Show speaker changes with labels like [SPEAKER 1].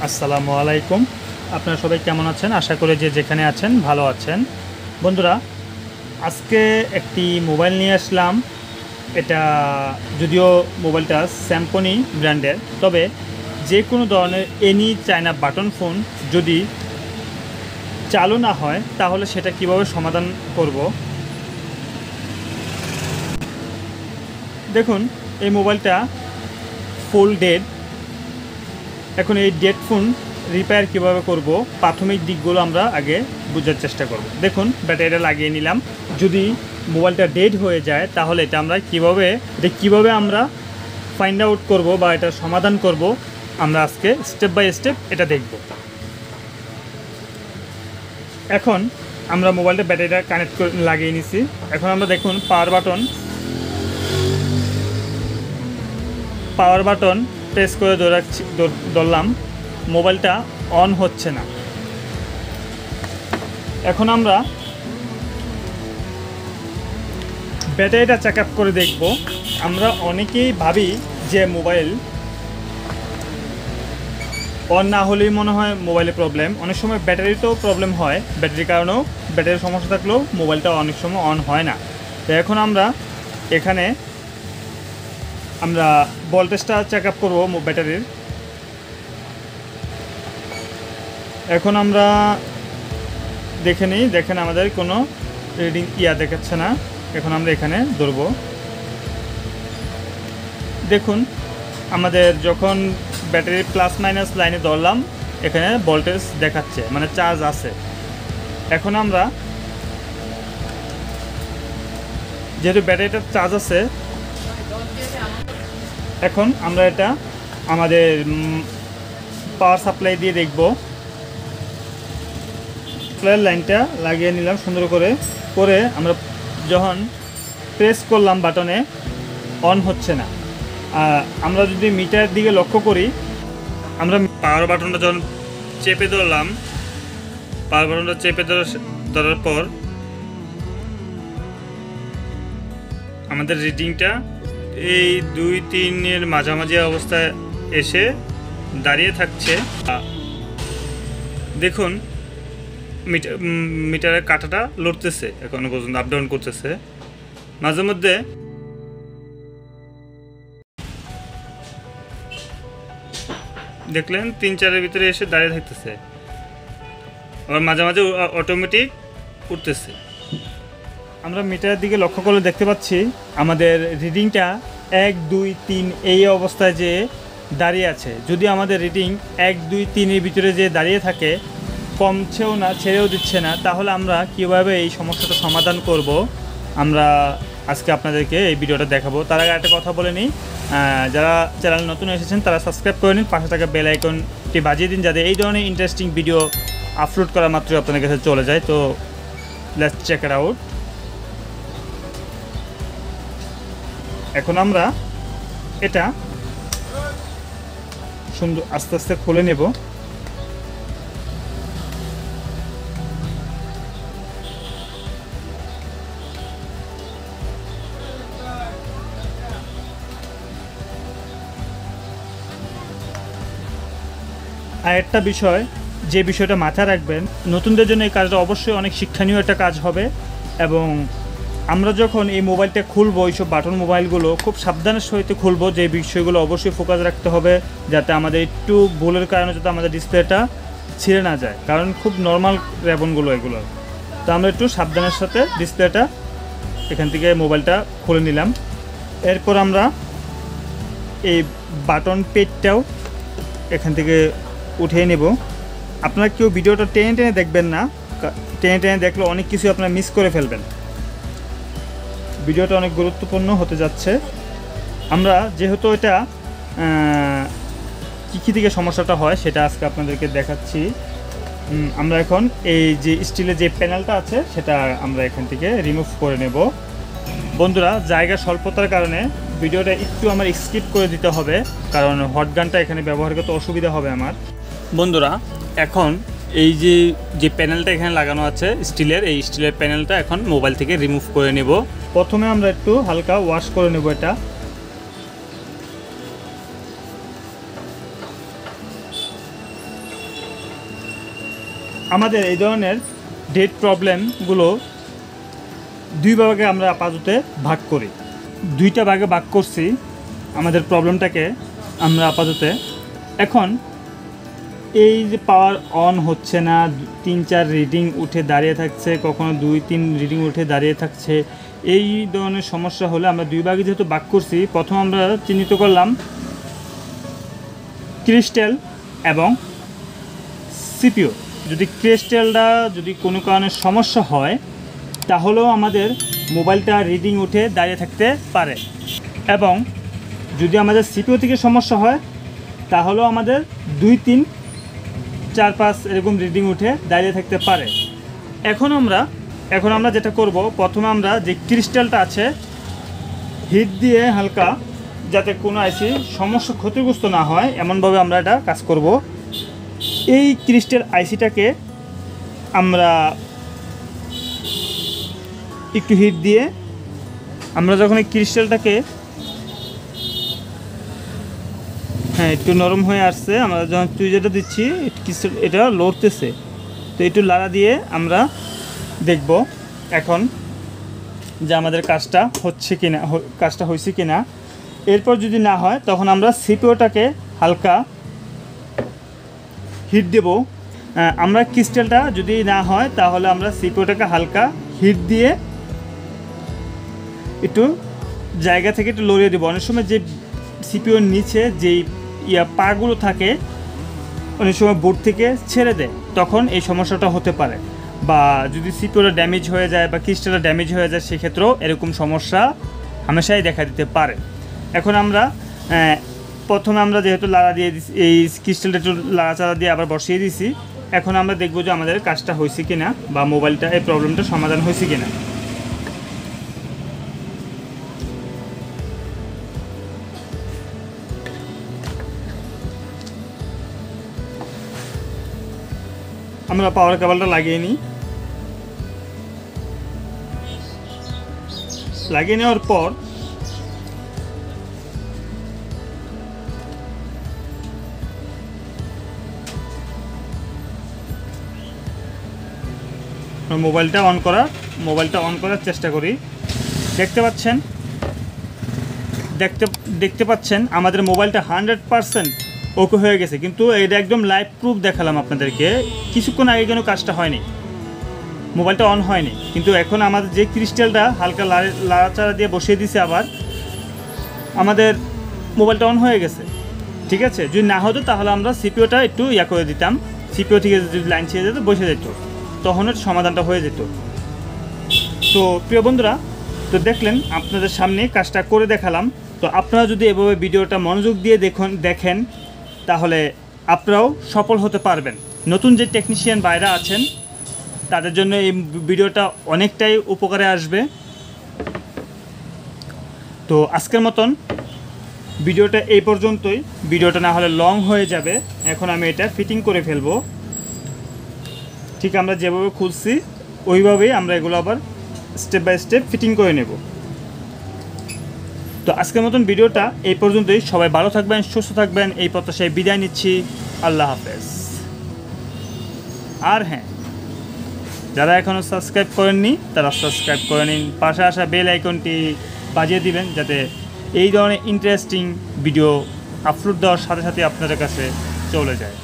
[SPEAKER 1] আসসালামু আলাইকুম। আপনারা সবাই কেমন আছেন? আশা করি যে যেখানে আছেন ভালো আছেন। বন্ধুরা, আজকে একটি মোবাইল নিয়ে আসলাম। এটা যদিও মোবাইলটা স্যামসং ব্র্যান্ডের, তবে যে কোনো ধরনের এনি চায়না বাটন ফোন যদি চালু না হয় তাহলে সেটা কিভাবে সমাধান করব। দেখুন, এই মোবাইলটা ফুল ডেড। এখন এই ডেড ফোন রিপেয়ার কীভাবে করব, প্রাথমিক দিকগুলো আমরা আগে বোঝার চেষ্টা করব। দেখুন, ব্যাটারিটা লাগিয়ে নিলাম। যদি মোবাইলটা ডেড হয়ে যায় তাহলে এটা আমরা কিভাবে আমরা ফাইন্ড আউট করব বা এটা সমাধান করব, আমরা আজকে স্টেপ বাই স্টেপ এটা দেখব। এখন আমরা মোবাইলটা ব্যাটারিটা কানেক্ট করে লাগিয়ে নিছি। এখন আমরা দেখুন পাওয়ার বাটন প্রেস করে ধরলাম, মোবাইলটা অন হচ্ছে না। এখন আমরা ব্যাটারিটা চেক আপ করে দেখব। আমরা অনেকেই ভাবি যে মোবাইল অন না হলেই মনে হয় মোবাইলে প্রবলেম। অনেক সময় ব্যাটারিতেও প্রবলেম হয়, ব্যাটারির কারণেও ব্যাটারির সমস্যা থাকলেও মোবাইলটা অনেক সময় অন হয় না। তো এখন আমরা এখানে ভোল্টেজটা চেক আপ করবো ব্যাটারির। এখন আমরা দেখেন আমাদের কোনো রিডিং দেখাচ্ছে না। এখন আমরা এখানে ধরব। দেখুন, আমাদের যখন ব্যাটারি প্লাস মাইনাস লাইনে ধরলাম, এখানে ভোল্টেজ দেখাচ্ছে, মানে চার্জ আছে। এখন আমরা যেহেতু ব্যাটারিটার চার্জ আছে, এখন আমরা এটা আমাদের পাওয়ার সাপ্লাই দিয়ে দেখব। সাপ্লাইয়ের লাইনটা লাগিয়ে নিলাম সুন্দর করে আমরা যখন প্রেস করলাম বাটনে, অন হচ্ছে না। আমরা যদি মিটারের দিকে লক্ষ্য করি, আমরা পাওয়ার বাটনটা যখন চেপে ধরলাম, পাওয়ার বাটনটা চেপে ধরার পর আমাদের রিডিংটা এই 2-3-এর মাঝামাঝি অবস্থায় এসে দাঁড়িয়ে থাকছে। দেখুন, মিটারের কাঁটাটা লড়তেছে, এখনো পর্যন্ত আপ ডাউন করতেছে। মাঝে মধ্যে দেখলেন 3-4-এর ভিতরে এসে দাঁড়িয়ে থাকতেছে, আবার মাঝে মাঝে অটোমেটিক উঠতেছে। আমরা মিটারের দিকে লক্ষ্য করলে দেখতে পাচ্ছি আমাদের রিডিংটা 1-2-3 এই অবস্থায় যে দাঁড়িয়ে আছে। যদি আমাদের রিডিং 1-2-3-এর ভিতরে যে দাঁড়িয়ে থাকে, কমছেও না ছেড়েও দিচ্ছে না, তাহলে আমরা কীভাবে এই সমস্যাটা সমাধান করব, আমরা আজকে আপনাদেরকে এই ভিডিওটা দেখাবো। তার আগে একটা কথা বলে নিই, যারা চ্যানেল নতুন এসেছেন তারা সাবস্ক্রাইব করে নিন, পাশে থাকা বেল আইকনটি বাজিয়ে দিন, যাতে এই ধরনের ইন্টারেস্টিং ভিডিও আপলোড করা মাত্রই আপনাদের কাছে চলে যায়। তো লেটস চেক ইট আউট। এখন আমরা এটা সুন্দর আস্তে আস্তে খুলে নেব। আর একটা বিষয়, যে বিষয়টা মাথায় রাখবেন, নতুনদের জন্য এই কাজটা অবশ্যই অনেক শিক্ষণীয় একটা কাজ হবে। এবং আমরা যখন এই মোবাইলটা খুলবো, এইসব বাটন মোবাইলগুলো খুব সাবধানের সহিত খুলবো। যে বিষয়গুলো অবশ্যই ফোকাস রাখতে হবে, যাতে আমাদের একটু ভুলের কারণে যাতে আমাদের ডিসপ্লেটা ছিঁড়ে না যায়, কারণ খুব নর্মাল র্যাবনগুলো এগুলো। তো আমরা একটু সাবধানের সাথে ডিসপ্লেটা এখান থেকে মোবাইলটা খুলে নিলাম। এরপর আমরা এই বাটন পেডটাও এখান থেকে উঠিয়ে নেব। আপনারা কেউ ভিডিওটা টেনে দেখবেন না, টেনে দেখলে অনেক কিছু আপনারা মিস করে ফেলবেন। ভিডিওটা অনেক গুরুত্বপূর্ণ হতে যাচ্ছে। আমরা যেহেতু এটা কী থেকে সমস্যাটা হয় সেটা আজকে আপনাদেরকে দেখাচ্ছি। আমরা এখন এই যে স্টিলের যে প্যানেলটা আছে সেটা আমরা এখান থেকে রিমুভ করে নেব। বন্ধুরা, জায়গা স্বল্পতার কারণে ভিডিওটা একটু আমার স্কিপ করে দিতে হবে, কারণ হট গানটা এখানে ব্যবহার করতে অসুবিধা হবে আমার। বন্ধুরা, এখন এই যে প্যানেলটা এখানে লাগানো আছে স্টিলের, এই স্টিলের প্যানেলটা এখন মোবাইল থেকে রিমুভ করে নেব। প্রথমে আমরা একটু হালকা ওয়াশ করে নেব এটা। আমাদের এই ধরনের ডেট প্রবলেমগুলো দুই ভাগে আমরা আপাতত ভাগ করি। দুইটা ভাগে ভাগ করছি আমাদের প্রবলেমটাকে আমরা আপাতত। এখন এই যে পাওয়ার অন হচ্ছে না, 3-4 রিডিং উঠে দাঁড়িয়ে থাকছে, কখনো 2-3 রিডিং উঠে দাঁড়িয়ে থাকছে, এই ধরনের সমস্যা হলে আমরা দুই ভাগে যেহেতু ভাগ করছি, প্রথম আমরা চিহ্নিত করলাম ক্রিস্টাল এবং সিপিইউ। যদি ক্রিস্টালটা যদি কোনো কারণে সমস্যা হয় তাহলেও আমাদের মোবাইলটা রিডিং উঠে দাঁড়িয়ে থাকতে পারে, এবং যদি আমাদের সিপিইউ থেকে সমস্যা হয় তাহলেও আমাদের 2-3-4-5 এরকম রিডিং উঠে দাঁড়িয়ে থাকতে পারে। এখন আমরা যেটা করব, প্রথমে আমরা যে ক্রিস্টালটা আছে হিট দিয়ে হালকা, যাতে কোনো আইসি সমস্যা ক্ষতিগ্রস্ত না হয় এমনভাবে আমরা এটা কাজ করব। এই ক্রিস্টাল আইসিটাকে আমরা একটু হিট দিয়ে, আমরা যখন এই ক্রিস্টালটাকে একটু নরম হয়ে আসছে, আমরা যখন সুইচটা দিচ্ছি ক্রিস্টাল এটা লড়তেছে, তো একটু লাড়া দিয়ে আমরা দেখব এখন যে আমাদের কাজটা হচ্ছে কিনা, কাজটা হয়েছে কিনা। এরপর যদি না হয় তখন আমরা সিপিইউটাকে হালকা হিট দেব। আমরা ক্রিস্টালটা যদি না হয় তাহলে আমরা সিপিইউটাকে হালকা হিট দিয়ে একটু জায়গা থেকে একটু লড়িয়ে দেবো। অনেক সময় যে সিপিইউর নিচে যেই পাগুলো থাকে অনেক সময় বোর্ড থেকে ছেড়ে দেয়, তখন এই সমস্যাটা হতে পারে। বা যদি সিপিইউটা ড্যামেজ হয়ে যায় বা ক্রিস্টালটা ড্যামেজ হয়ে যায়, সেক্ষেত্রেও এরকম সমস্যা হামেশাই দেখা দিতে পারে। এখন আমরা প্রথমে আমরা যেহেতু লাড়া দিয়ে দিছি, এই ক্রিস্টালটা একটু লাড়াচাড়া দিয়ে আবার বসিয়ে দিছি, এখন আমরা দেখব যে আমাদের কাজটা হয়েছে কিনা বা মোবাইলটা এই প্রবলেমটা সমাধান হয়েছে কিনা। আমরা পাওয়ার কেবলটা লাগিয়ে নিই। লাগিয়ে নেওয়ার পর মোবাইলটা অন করার চেষ্টা করি। দেখতে পাচ্ছেন আমাদের মোবাইলটা 100% ওকে হয়ে গেছে, কিন্তু এটা একদম লাইভ প্রুফ দেখালাম আপনাদেরকে। কিছুক্ষণ আগে কেন কাজটা হয়নি, মোবাইলটা অন হয়নি, কিন্তু এখন আমাদের যে ক্রিস্টালটা হালকা লাড়াচাড়া দিয়ে বসিয়ে দিছে, আবার আমাদের মোবাইলটা অন হয়ে গেছে। ঠিক আছে, যদি না হতো তাহলে আমরা সিপিইউটা একটু করে দিতাম, সিপিইউ থেকে যদি লাইন ছেড়ে যেত বসে যেত, তখন সমাধানটা হয়ে যেত। তো প্রিয় বন্ধুরা, তো দেখলেন আপনাদের সামনে কাজটা করে দেখালাম। তো আপনারা যদি এভাবে ভিডিওটা মনোযোগ দিয়ে দেখেন তাহলে আপনারাও সফল হতে পারবেন। নতুন যে টেকনিশিয়ান ভাইরা আছেন তাদের জন্য এই ভিডিওটা অনেকটাই উপকারে আসবে। তো আজকের মতন ভিডিওটা এই পর্যন্তই। ভিডিওটা না হলে লং হয়ে যাবে। এখন আমি এটা ফিটিং করে ফেলবো। ঠিক আমরা যেভাবে খুলছি ওইভাবেই আমরা এগুলো আবার স্টেপ বাই স্টেপ ফিটিং করে নেব। তো আজকের মতন ভিডিওটা এই পর্যন্তই। সবাই ভালো থাকবেন, সুস্থ থাকবেন, এই প্রত্যাশায় বিদায় নিচ্ছি। আল্লাহ হাফেজ। আর হ্যাঁ, যারা এখনও সাবস্ক্রাইব করেননি তারা সাবস্ক্রাইব করে নিন, পাশে আসা বেল আইকনটি বাজিয়ে দিবেন, যাতে এই ধরনের ইন্টারেস্টিং ভিডিও আপলোড দেওয়ার সাথে সাথে আপনাদের কাছে চলে যায়।